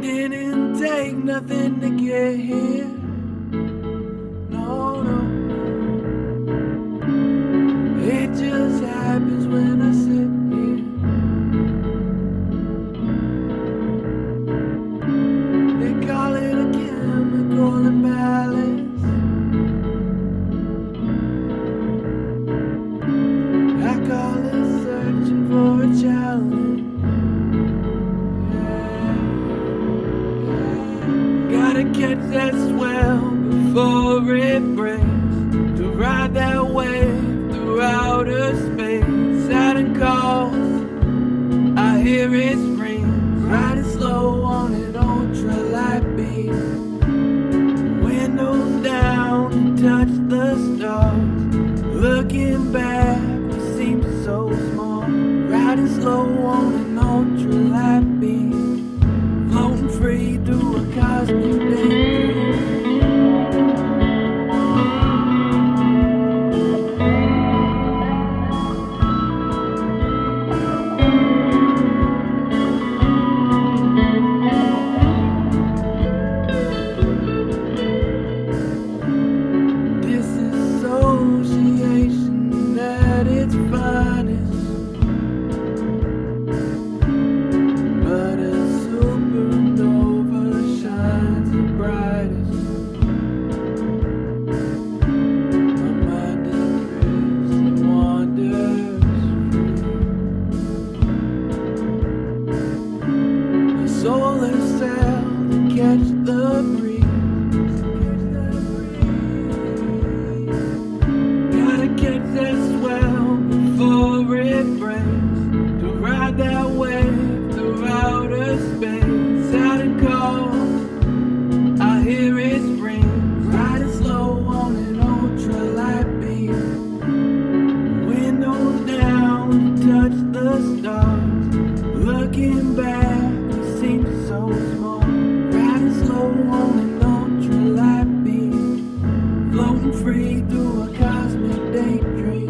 didn't take nothing to get here. No, no. It just happens when I sit here. They call it a chemical imbalance. I call it searching for a challenge. Gotta catch that swell before it breaks, to ride that wave through outer space. Saturn calls, I hear it scream, riding slow on an ultralight beam. Windows down to touch the stars. Looking back, we seem so small. Riding slow on an ultralight beam, floating free through a cosmic daydream. Disassociation at its finest, but a supernova shines the brightest. My mind it drifts and wanders free. A solar sail to catch the breeze. Gotta catch that swell before it breaks, to ride that wave through outer space. Saturn calls, I hear it scream, riding slow on an ultralight beam. Windows down to touch the stars. Looking back, we seem so small. Riding slow on an ultralight beam, floating free through a cosmic daydream.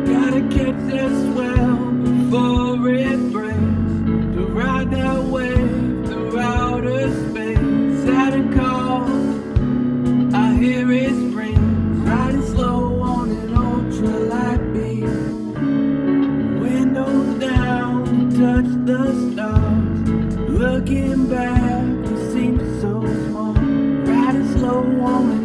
Gotta catch that swell before it breaks, to ride that wave through outer space. Saturn calls, I hear it scream, riding slow on an ultralight beam. Windows down to touch the stars. Looking back, we seem so small. Riding slow on an